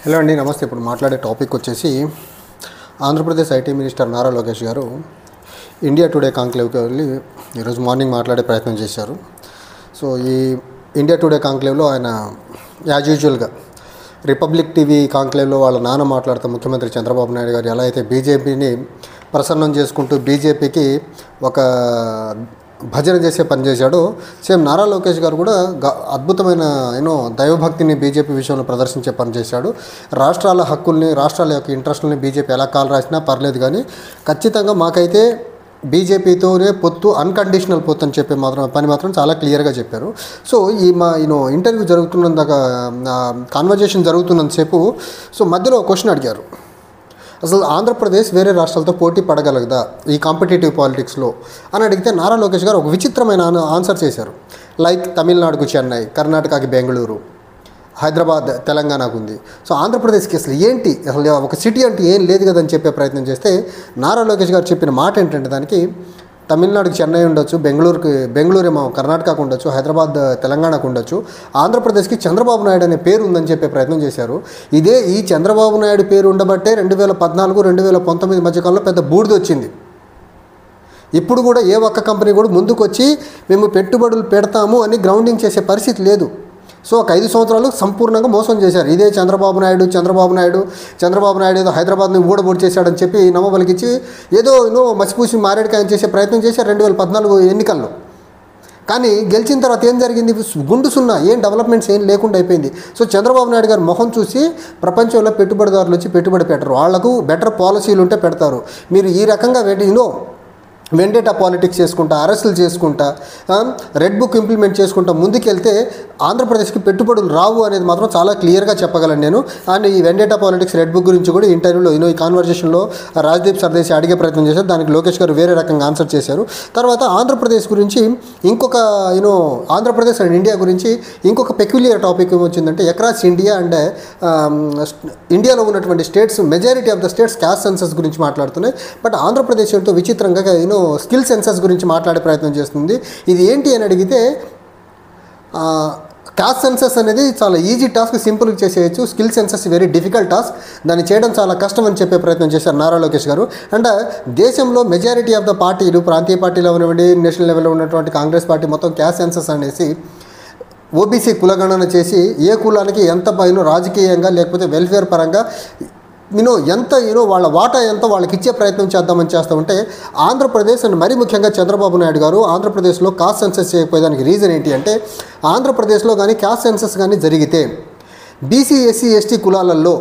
Hello అండి, నమస్తే. ఇప్పుడు మాట్లాడే టాపిక్ వచ్చేసి ఆంధ్రప్రదేశ్ ఐటీ మినిస్టర్ నారా లోకేష్ గారు ఇండియా టుడే కాంక్లేవ్కి వెళ్ళి ఈరోజు మార్నింగ్ మాట్లాడే ప్రయత్నం చేశారు. సో ఈ ఇండియా టుడే కాంక్లేవ్లో ఆయన యాజ్ యూజువల్గా రిపబ్లిక్ టీవీ కాంక్లేవ్లో వాళ్ళ నాన్న మాట్లాడుతూ ముఖ్యమంత్రి చంద్రబాబు నాయుడు గారు ఎలా అయితే బీజేపీని ప్రసన్నం చేసుకుంటూ బీజేపీకి ఒక భజన చేసే పని చేశాడో, సేమ్ నారా లోకేష్ గారు కూడా అద్భుతమైన దైవభక్తిని బీజేపీ విషయంలో ప్రదర్శించే పని చేశాడు. రాష్ట్రాల హక్కుల్ని, రాష్ట్రాల యొక్క ఇంట్రెస్ట్లని బీజేపీ ఎలా కాలు రాసినా పర్లేదు, కానీ ఖచ్చితంగా మాకైతే బీజేపీతోనే పొత్తు, అన్కండిషనల్ పొత్తు అని చెప్పే పని మాత్రం చాలా క్లియర్గా చెప్పారు. సో ఈ మా ఇంటర్వ్యూ జరుగుతున్నందాక, కాన్వర్జేషన్ జరుగుతున్నంతసేపు మధ్యలో క్వశ్చన్ అడిగారు, అసలు ఆంధ్రప్రదేశ్ వేరే రాష్ట్రాలతో పోటీ పడగలగదా ఈ కాంపిటేటివ్ పాలిటిక్స్లో అని అడిగితే నారా లోకేష్ గారు ఒక విచిత్రమైన ఆన్సర్ చేశారు. లైక్ తమిళనాడుకు చెన్నై, కర్ణాటకకి బెంగళూరు, హైదరాబాద్ తెలంగాణకు ఉంది. సో ఆంధ్రప్రదేశ్కి అసలు ఏంటి, అసలు ఒక సిటీ అంటే ఏం లేదు కదని చెప్పే ప్రయత్నం చేస్తే నారా లోకేష్ గారు చెప్పిన మాట ఏంటంటే, దానికి తమిళనాడుకి చెన్నై ఉండొచ్చు, బెంగళూరేమో కర్ణాటకకు ఉండొచ్చు, హైదరాబాద్ తెలంగాణకు ఉండొచ్చు, ఆంధ్రప్రదేశ్కి చంద్రబాబు నాయుడు అనే పేరు ఉందని చెప్పే ప్రయత్నం చేశారు. ఈ చంద్రబాబు నాయుడు పేరు ఉండబట్టే 2014-2019 మధ్యకాలంలో పెద్ద బూడిద వచ్చింది. ఇప్పుడు కూడా ఏ ఒక్క కంపెనీ కూడా ముందుకొచ్చి మేము పెట్టుబడులు పెడతాము అని గ్రౌండింగ్ చేసే పరిస్థితి లేదు. సో ఒక 5 సంవత్సరాలు సంపూర్ణంగా మోసం చేశారు. ఇదే చంద్రబాబు నాయుడు ఏదో హైదరాబాద్ని ఊడబొడి చేశాడని చెప్పి నమ్మబలికిచ్చి ఏదో మసిపూసి మారేడుకాయని చేసే ప్రయత్నం చేశారు 2014 ఎన్నికల్లో. కానీ గెలిచిన తర్వాత ఏం జరిగింది? గుండు సున్నా, ఏం డెవలప్మెంట్స్ ఏం లేకుండా అయిపోయింది. సో చంద్రబాబు నాయుడు గారు మొహం చూసి ప్రపంచంలో పెట్టుబడిదారులు వచ్చి పెట్టుబడి పెట్టరు, వాళ్లకు బెటర్ పాలసీలు ఉంటే పెడతారు. మీరు ఈ రకంగా వెండేటా పాలిటిక్స్ చేసుకుంటా, అరెస్టులు చేసుకుంటా, రెడ్ బుక్ ఇంప్లిమెంట్ చేసుకుంటా ముందుకెళ్తే ఆంధ్రప్రదేశ్కి పెట్టుబడులు రావు అనేది మాత్రం చాలా క్లియర్గా చెప్పగలను నేను. అండ్ ఈ వెండేటా పాలిటిక్స్, రెడ్ బుక్ గురించి కూడా ఇంటర్వ్యూలో ఈ కాన్వర్జేషన్లో రాజ్దీప్ సర్దేశి అడిగే ప్రయత్నం చేశారు. దానికి లోకేష్ గారు వేరే రకంగా ఆన్సర్ చేశారు. తర్వాత ఆంధ్రప్రదేశ్ గురించి ఇంకొక ఆంధ్రప్రదేశ్ అండ్ ఇండియా గురించి ఇంకొక పెక్యులియర్ టాపిక్ ఏమొచ్చిందంటే, అక్రాస్ ఇండియా అండ్ ఇండియాలో ఉన్నటువంటి states, majority of the states caste census గురించి మాట్లాడుతున్నాయి. బట్ ఆంధ్రప్రదేశ్ ఏంటో విచిత్రంగా స్కిల్ సెన్సస్ గురించి మాట్లాడే ప్రయత్నం చేస్తుంది. ఇది ఏంటి అని అడిగితే, క్యాస్ట్ సెన్సస్ అనేది చాలా ఈజీ టాస్క్, సింపుల్గా చేసేయచ్చు. Skill census very difficult task, దాన్ని చేయడం చాలా కష్టం అని చెప్పే ప్రయత్నం చేశారు నారా లోకేష్ గారు. అండ్ దేశంలో మెజారిటీ ఆఫ్ ద పార్టీలు, ప్రాంతీయ పార్టీలు అవనివ్వండి, నేషనల్ లెవెల్లో ఉన్నటువంటి కాంగ్రెస్ పార్టీ మొత్తం క్యాస్ట్ సెన్సస్ అనేసి ఓబీసీ కులగణన చేసి ఏ కులానికి ఎంత రాజకీయంగా లేకపోతే వెల్ఫేర్ పరంగా ఎంత వాళ్ళ వాటా ఎంత వాళ్ళకి ఇచ్చే ప్రయత్నం చేద్దామని చేస్తూ ఉంటే, ఆంధ్రప్రదేశ్ అండ్ మరీ ముఖ్యంగా చంద్రబాబు నాయుడు గారు ఆంధ్రప్రదేశ్లో కాస్ట్ సెన్సస్ చేయకపోయేదానికి రీజన్ ఏంటి అంటే, ఆంధ్రప్రదేశ్లో కానీ కాస్ట్ సెన్సస్ కానీ జరిగితే బీసీ, ఎస్సీ, ఎస్టీ కులాలలో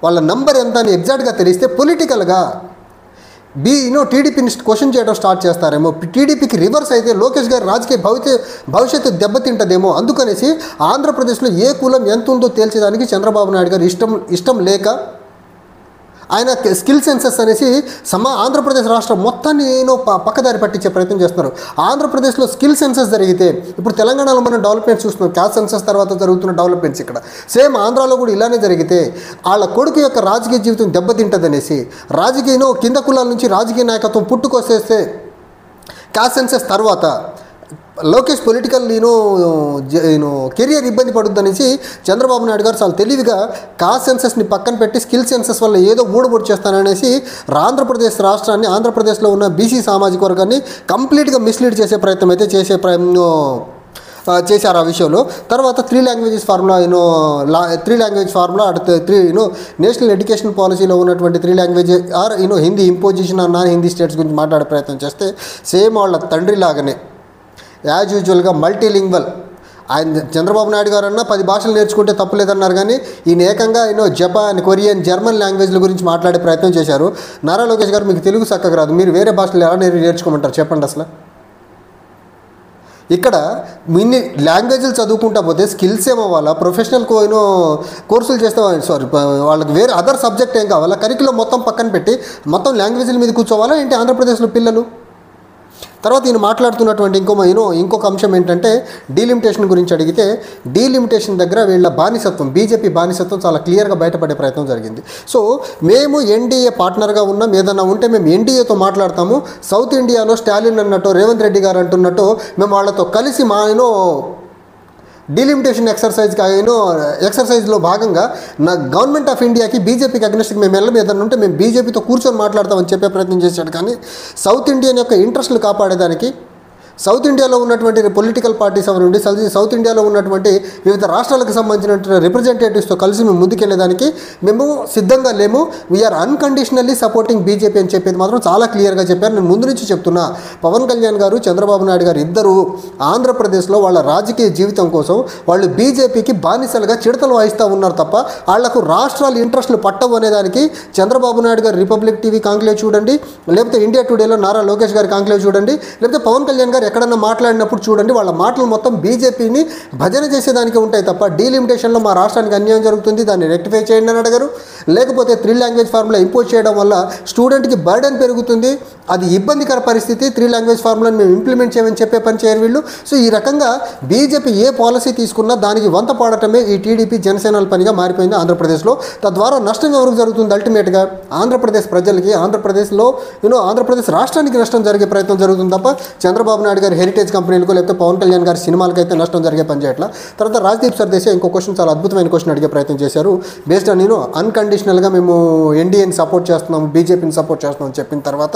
వాళ్ళ నంబర్ ఎంత అని ఎగ్జాక్ట్గా తెలిస్తే పొలిటికల్గా టీడీపీని క్వశ్చన్ చేయడం స్టార్ట్ చేస్తారేమో, టీడీపీకి రివర్స్ అయితే లోకేష్ గారి రాజకీయ భవిష్యత్తు దెబ్బతింటదేమో. అందుకనేసి ఆంధ్రప్రదేశ్లో ఏ కులం ఎంత ఉందో తేల్చేదానికి చంద్రబాబు నాయుడు గారు ఇష్టం లేక ఆయన స్కిల్ సెన్సస్ అనేసి ఆంధ్రప్రదేశ్ రాష్ట్రం మొత్తాన్ని పక్కదారి పట్టించే ప్రయత్నం చేస్తున్నారు. ఆంధ్రప్రదేశ్లో స్కిల్ సెన్సస్ జరిగితే, ఇప్పుడు తెలంగాణలో మనం డెవలప్మెంట్స్ చూస్తున్నాం, క్యాస్ట్ సెన్సస్ తర్వాత జరుగుతున్న డెవలప్మెంట్స్ ఇక్కడ సేమ్ ఆంధ్రాలో కూడా ఇలానే జరిగితే వాళ్ళ కొడుకు యొక్క రాజకీయ జీవితం దెబ్బతింటదనేసి, కింద కులాల నుంచి రాజకీయ నాయకత్వం పుట్టుకొచ్చేస్తే క్యాస్ట్ సెన్సస్ తర్వాత లోకేష్ పొలిటికల్ కెరియర్ ఇబ్బంది పడుద్దనేసి చంద్రబాబు నాయుడు గారు చాలా తెలివిగా కాస్ట్ సెన్సస్ని పక్కన పెట్టి స్కిల్ సెన్సస్ వల్ల ఏదో ఊడబొడి చేస్తాననేసి ఆంధ్రప్రదేశ్ రాష్ట్రాన్ని, ఆంధ్రప్రదేశ్లో ఉన్న బీసీ సామాజిక వర్గాన్ని కంప్లీట్గా మిస్లీడ్ చేసే ప్రయత్నం అయితే చేశారు ఆ విషయంలో. తర్వాత 3 లాంగ్వేజెస్ ఫార్ములా నేషనల్ ఎడ్యుకేషన్ పాలసీలో ఉన్నటువంటి 3 language Hindi imposition on non Hindi states గురించి మాట్లాడే ప్రయత్నం చేస్తే, సేమ్ వాళ్ళ తండ్రి లాగానే యాజ్ యూజువల్గా మల్టీలింగ్వల్ ఆయన చంద్రబాబు నాయుడు గారు అన్న 10 భాషలు నేర్చుకుంటే తప్పులేదన్నారు, కానీ ఈయన ఏకంగా జపాన్, కొరియన్, జర్మన్ లాంగ్వేజ్ల గురించి మాట్లాడే ప్రయత్నం చేశారు. నారా లోకేష్ గారు, మీకు తెలుగు చక్కగా రాదు, మీరు వేరే భాషలు ఎలా నేర్చుకోమంటారు చెప్పండి? అసలు ఇక్కడ ఇన్ని లాంగ్వేజ్లు చదువుకుంటా పోతే స్కిల్స్ ఏమవ్వాలా, ప్రొఫెషనల్ కోర్సులు చేస్తే వాళ్ళకి వేరే అదర్ సబ్జెక్ట్ ఏం కావాలా, కరికులం మొత్తం పక్కన పెట్టి మొత్తం లాంగ్వేజ్ల మీద కూర్చోవాలా ఏంటి ఆంధ్రప్రదేశ్లో పిల్లలు? తర్వాత ఈయన మాట్లాడుతున్నటువంటి ఇంకొక అంశం ఏంటంటే, డీలిమిటేషన్ గురించి అడిగితే, డీలిమిటేషన్ దగ్గర వీళ్ళ బానిసత్వం, బీజేపీ బానిసత్వం చాలా క్లియర్గా బయటపడే ప్రయత్నం జరిగింది. సో మేము ఎన్డీఏ పార్ట్నర్గా ఉన్నాం, ఏదన్నా ఉంటే మేము ఎన్డీఏతో మాట్లాడతాము. సౌత్ ఇండియాలో స్టాలిన్ అన్నట్టు, రేవంత్ రెడ్డి గారు అంటున్నట్టు మేము వాళ్ళతో కలిసి డీలిమిటేషన్ ఎక్సర్సైజ్లో భాగంగా నా గవర్నమెంట్ ఆఫ్ ఇండియాకి బీజేపీకి అగ్నెస్ట్కి మేము వెళ్ళం ఏదన్నా ఉంటే మేము బీజేపీతో కూర్చొని మాట్లాడతామని చెప్పే ప్రయత్నం చేశాడు. కానీ సౌత్ ఇండియన్ యొక్క ఇంట్రెస్ట్లు కాపాడేదానికి సౌత్ ఇండియాలో ఉన్నటువంటి పొలిటికల్ పార్టీస్ అవనండి, సౌత్ ఇండియాలో ఉన్నటువంటి వివిధ రాష్ట్రాలకు సంబంధించిన రిప్రజెంటేటివ్స్తో కలిసి మేము ముందుకెళ్ళేదానికి మేము సిద్ధంగా లేము. వీఆర్ అన్కండిషనల్లీ సపోర్టింగ్ బీజేపీ అని చెప్పేది మాత్రం చాలా క్లియర్గా చెప్పారు. నేను ముందు నుంచి చెప్తున్నా, పవన్ కళ్యాణ్ గారు చంద్రబాబు నాయుడు గారు ఇద్దరు ఆంధ్రప్రదేశ్లో వాళ్ళ రాజకీయ జీవితం కోసం వాళ్ళు బీజేపీకి బానిసలుగా చిడతలు వాయిస్తూ ఉన్నారు తప్ప వాళ్లకు రాష్ట్రాల ఇంట్రెస్ట్లు పట్టవు అనేదానికి చంద్రబాబు నాయుడు గారు రిపబ్లిక్ టీవీ కాంక్లేవ్ చూడండి, లేకపోతే ఇండియా టుడేలో నారా లోకేష్ గారి కాంక్లేవ్ చూడండి, లేకపోతే పవన్ కళ్యాణ్ గారు ఎక్కడన్నా మాట్లాడినప్పుడు చూడండి, వాళ్ళ మాటలు మొత్తం బీజేపీని భజన చేసేదానికి ఉంటాయి తప్ప డీలిమిటేషన్లో మా రాష్ట్రానికి అన్యాయం జరుగుతుంది దాన్ని రెక్టిఫై చేయండి అని అడగరు. లేకపోతే 3 లాంగ్వేజ్ ఫార్ములా ఇంపోజ్ చేయడం వల్ల స్టూడెంట్కి బర్డెన్ పెరుగుతుంది, అది ఇబ్బందికర పరిస్థితి, 3 లాంగ్వేజ్ ఫార్ములాని మేము ఇంప్లిమెంట్ చేయమని చెప్పే పని చేయరు వీళ్ళు. సో ఈ రకంగా బీజేపీ ఏ పాలసీ తీసుకున్నా దానికి వంత పాడటమే ఈ టీడీపీ జనసేనల పనిగా మారిపోయింది ఆంధ్రప్రదేశ్లో. తద్వారా నష్టం ఎవరికి జరుగుతుంది? అల్టిమేట్గా ఆంధ్రప్రదేశ్ ప్రజలకి, ఆంధ్రప్రదేశ్లో ఆంధ్రప్రదేశ్ రాష్ట్రానికి నష్టం జరిగే ప్రయత్నం జరుగుతుంది తప్ప చంద్రబాబు నాయుడు గారి హెరిటేజ్ కంపెనీలకు లేకపోతే పవన్ కళ్యాణ్ గారి సినిమాలకు అయితే నష్టం జరిగే పని చేయట్లా. తర్వాత రాజ్దీప్ సర్దేశాయ్ ఇంకో క్వశ్చన్, చాలా అద్భుతమైన క్వశ్చన్ అడిగే ప్రయత్నం చేశారు. బేస్డ్ ఆన్ అన్కండిషనల్గా మేము ఎన్డీఏని సపోర్ట్ చేస్తున్నాము, బీజేపీని సపోర్ట్ చేస్తున్నాం చెప్పిన తర్వాత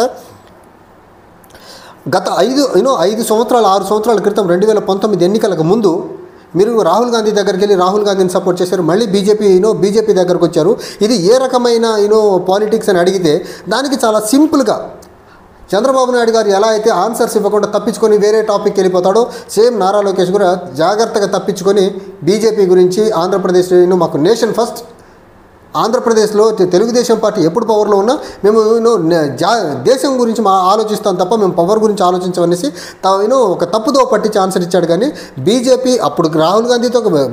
గత 5 సంవత్సరాలు 6 సంవత్సరాల క్రితం 2019 ఎన్నికలకు ముందు మీరు రాహుల్ గాంధీ దగ్గరికి వెళ్ళి రాహుల్ గాంధీని సపోర్ట్ చేశారు, మళ్ళీ బీజేపీ దగ్గరకు వచ్చారు. ఇది ఏ రకమైన పాలిటిక్స్ అని అడిగితే దానికి చాలా సింపుల్గా చంద్రబాబు నాయుడు గారు ఎలా అయితే ఆన్సర్స్ ఇవ్వకుండా తప్పించుకొని వేరే టాపిక్కి వెళ్ళిపోతాడో సేమ్ నారా లోకేష్ కూడా జాగ్రత్తగా తప్పించుకొని బీజేపీ గురించి ఆంధ్రప్రదేశ్ మాకు నేషన్ ఫస్ట్, ఆంధ్రప్రదేశ్లో తెలుగుదేశం పార్టీ ఎప్పుడు పవర్లో ఉన్నా మేము దేశం గురించి ఆలోచిస్తాం తప్ప మేము పవర్ గురించి ఆలోచించమనేసి ఒక తప్పుదో పట్టించి ఆన్సర్ ఇచ్చాడు. కానీ బీజేపీ అప్పుడు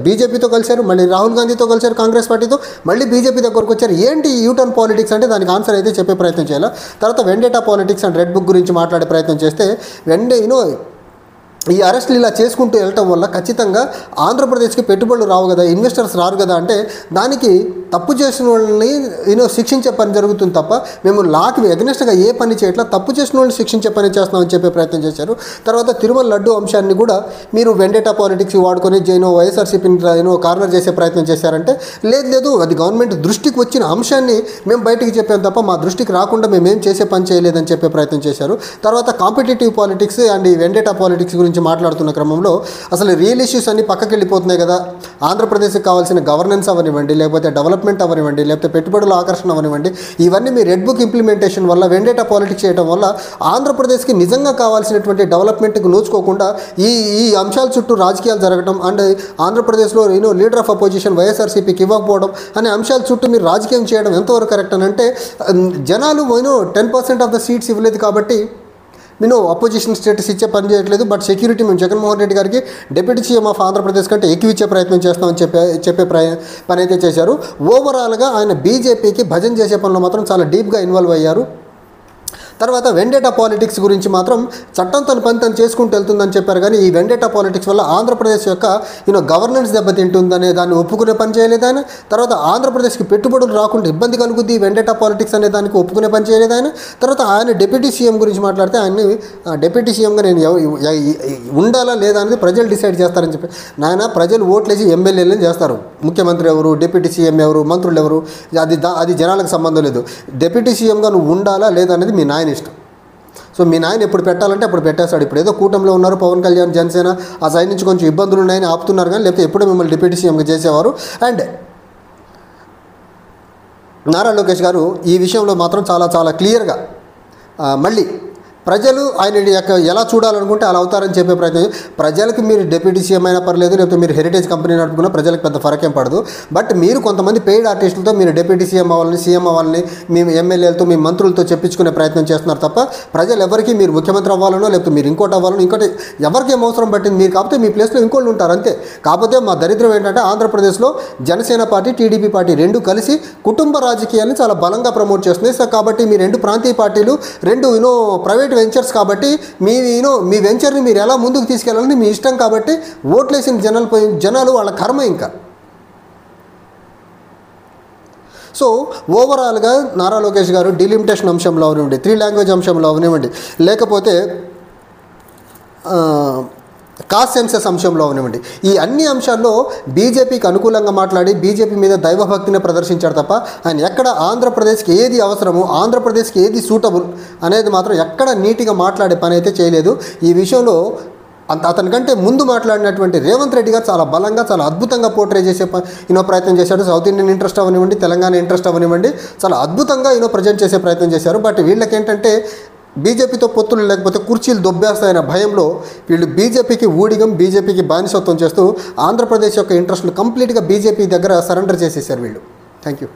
బీజేపీతో కలిశారు, మళ్ళీ రాహుల్ గాంధీతో కలిశారు కాంగ్రెస్ పార్టీతో, మళ్ళీ బీజేపీ దగ్గరకు వచ్చారు. ఏంటి యూటర్న్ పాలిటిక్స్ అంటే దానికి ఆన్సర్ అయితే చెప్పే ప్రయత్నం చేయాలి. తర్వాత vendetta politics and red book గురించి మాట్లాడే ప్రయత్నం చేస్తే ఈ అరెస్టులు ఇలా చేసుకుంటూ వెళ్ళటం వల్ల ఖచ్చితంగా ఆంధ్రప్రదేశ్కి పెట్టుబడులు రావు కదా, ఇన్వెస్టర్స్ రారు కదా అంటే దానికి తప్పు చేసిన వాళ్ళని శిక్షించే పని జరుగుతుంది తప్ప మేము లాకి ఎగ్నెస్ట్గా ఏ పని చేయట్లా, తప్పు చేసిన వాళ్ళని శిక్షించే పని చేస్తున్నామని చెప్పే ప్రయత్నం చేశారు. తర్వాత తిరుమల లడ్డు అంశాన్ని కూడా మీరు వెండేటా పాలిటిక్స్ వాడుకొని వైఎస్ఆర్సీపీని కార్నర్ చేసే ప్రయత్నం చేశారంటే లేదు అది గవర్నమెంట్ దృష్టికి వచ్చిన అంశాన్ని మేము బయటికి చెప్పాం తప్ప మా దృష్టికి రాకుండా మేమేం చేసే పని చేయలేదని చెప్పే ప్రయత్నం చేశారు. తర్వాత కాంపిటేటివ్ పాలిటిక్స్ అండ్ ఈ వెండేటా పాలిటిక్స్ గురించి మాట్లాడుతున్న క్రమంలో అసలు రియల్ ఇష్యూస్ అన్ని పక్కకి వెళ్ళిపోతున్నాయి కదా. ఆంధ్రప్రదేశ్కి కావాల్సిన గవర్నెన్స్ అవనివ్వండి, లేకపోతే డెవలప్మెంట్ అవనివ్వండి, లేకపోతే పెట్టుబడుల ఆకర్షణ అవనివ్వండి, ఇవన్నీ మీ రెడ్ బుక్ ఇంప్లిమెంటేషన్ వల్ల వెండేటా పాలిటిక్స్ చేయడం వల్ల ఆంధ్రప్రదేశ్కి నిజంగా కావాల్సినటువంటి డెవలప్మెంట్కి నోచుకోకుండా ఈ అంశాల చుట్టూ రాజకీయాలు జరగడం అండ్ ఆంధ్రప్రదేశ్లో లీడర్ ఆఫ్ అపోజిషన్ వైఎస్ఆర్సీపీకి ఇవ్వకపోవడం అనే అంశాల చుట్టూ మీరు రాజకీయం చేయడం ఎంతవరకు కరెక్ట్ అని అంటే జనాలు 10% ఆఫ్ ద సీట్స్ ఇవ్వలేదు కాబట్టి అపోజిషన్ స్టేటస్ ఇచ్చే పని చేయట్లేదు. బట్ సెక్యూరిటీ మేము జగన్మోహన్ రెడ్డి గారికి డిప్యూటీ సీఎం ఆఫ్ ఆంధ్రప్రదేశ్ కంటే ఎక్కువ ఇచ్చే ప్రయత్నం చేస్తామని చెప్పే పని అయితే చేశారు. ఓవరాల్గా ఆయన బీజేపీకి భజన చేసే పనిలో మాత్రం చాలా డీప్గా ఇన్వాల్వ్ అయ్యారు. తర్వాత వెండేటా పాలిటిక్స్ గురించి మాత్రం చట్టం తన పని తను చేసుకుంటూ వెళ్తుందని చెప్పారు. కానీ ఈ వెండేటా పాలిటిక్స్ వల్ల ఆంధ్రప్రదేశ్ యొక్క గవర్నెన్స్ దెబ్బతింటుందనే దాన్ని ఒప్పుకునే పని చేయలేదు ఆయన. తర్వాత ఆంధ్రప్రదేశ్కి పెట్టుబడులు రాకుండా ఇబ్బంది కలుగుద్ది ఈ వెండేటా పాలిటిక్స్ అనే దానికి ఒప్పుకునే పని చేయలేదు ఆయన. తర్వాత ఆయన డిప్యూటీ సీఎం గురించి మాట్లాడితే ఆయన్ని డిప్యూటీ సీఎంగా నేను ఉండాలా లేదా అనేది ప్రజలు డిసైడ్ చేస్తారని చెప్పి, నాయన ప్రజలు ఓట్లేసి ఎమ్మెల్యేలను చేస్తారు, ముఖ్యమంత్రి ఎవరు, డిప్యూటీ సీఎం ఎవరు, మంత్రులు ఎవరు, అది జనాలకు సంబంధం లేదు. డిప్యూటీ సీఎంగా నువ్వు ఉండాలా లేదా అనేది మీ నాయన ఇష్టం. సో మీ నాయన ఎప్పుడు పెట్టాలంటే అప్పుడు పెట్టేస్తాడు. ఇప్పుడు ఏదో కూటమిలో ఉన్నారు పవన్ కళ్యాణ్ జనసేన, ఆ సైడ్ నుంచి కొంచెం ఇబ్బందులు ఉన్నాయని ఆపుతున్నారు కానీ లేకపోతే ఎప్పుడూ మిమ్మల్ని డిప్యూటీ సీఎంగా చేసేవారు. అండ్ నారా లోకేష్ గారు ఈ విషయంలో మాత్రం చాలా చాలా క్లియర్గా మళ్ళీ ప్రజలు ఆయన ఎలా చూడాలనుకుంటే అలా అవుతారని చెప్పే ప్రయత్నం. ప్రజలకు మీరు డిప్యూటీ సీఎం అయినా పర్లేదు, లేకపోతే మీరు హెరిటేజ్ కంపెనీ నడుపుకున్నా ప్రజలకు పెద్ద ఫరకేం పడదు. బట్ మీరు కొంతమంది పెయిడ్ ఆర్టిస్టులతో మీరు డిప్యూటీ సీఎం అవ్వాలని మీ ఎమ్మెల్యేలతో మీ మంత్రులతో చెప్పించుకునే ప్రయత్నం చేస్తున్నారు తప్ప ప్రజలు ఎవరికి మీరు ముఖ్యమంత్రి అవ్వాలనో లేకపోతే మీరు ఇంకోటి అవ్వాలనో ఇంకోటి ఎవరికి ఏం అవసరం పట్టింది మీరు. కాకపోతే మీ ప్లేస్లో ఇంకోళ్ళు ఉంటారు అంతే. కాకపోతే మా దరిద్రం ఏంటంటే ఆంధ్రప్రదేశ్లో జనసేన పార్టీ టీడీపీ పార్టీ రెండు కలిసి కుటుంబ రాజకీయాన్ని చాలా బలంగా ప్రమోట్ చేస్తున్నాయి. సో కాబట్టి మీ రెండు ప్రాంతీయ పార్టీలు రెండు ప్రైవేట్ వెంచర్స్ కాబట్టి మీ వెంచర్ని మీరు ఎలా ముందుకు తీసుకెళ్ళాలని మీ ఇష్టం కాబట్టి ఓట్లేసిన జనాలు వాళ్ళ కర్మ ఇంకా. సో ఓవరాల్గా నారా లోకేష్ గారు డిలిమిటేషన్ అంశంలో అవనివ్వండి, 3 లాంగ్వేజ్ అంశంలో అవనివ్వండి, లేకపోతే కాస్ట్ సెన్సస్ అంశంలో అవనివ్వండి, ఈ అన్ని అంశాల్లో బీజేపీకి అనుకూలంగా మాట్లాడి బీజేపీ మీద దైవభక్తిని ప్రదర్శించాడు తప్ప ఆయన ఎక్కడ ఆంధ్రప్రదేశ్కి ఏది అవసరమో, ఆంధ్రప్రదేశ్కి ఏది సూటబుల్ అనేది మాత్రం ఎక్కడ నీట్గా మాట్లాడే పని అయితే చేయలేదు. ఈ విషయంలో అతనికంటే ముందు మాట్లాడినటువంటి రేవంత్ రెడ్డి గారు చాలా బలంగా, చాలా అద్భుతంగా పోర్ట్రే చేసే ప్రయత్నం చేశాడు. సౌత్ ఇండియన్ ఇంట్రెస్ట్ అవనివ్వండి, తెలంగాణ ఇంట్రెస్ట్ అవనివ్వండి, చాలా అద్భుతంగా ప్రజెంట్ చేసే ప్రయత్నం చేశారు. బట్ వీళ్ళకేంటంటే బీజేపీతో పొత్తులు లేకపోతే కుర్చీలు దొబ్బేస్తాయన్న భయంలో వీళ్ళు బీజేపీకి ఊడిగం, బీజేపీకి బానిసత్వం చేస్తూ ఆంధ్రప్రదేశ్ యొక్క ఇంట్రెస్ట్లు కంప్లీట్గా బీజేపీ దగ్గర సరెండర్ చేసేసారు వీళ్ళు. Thank you.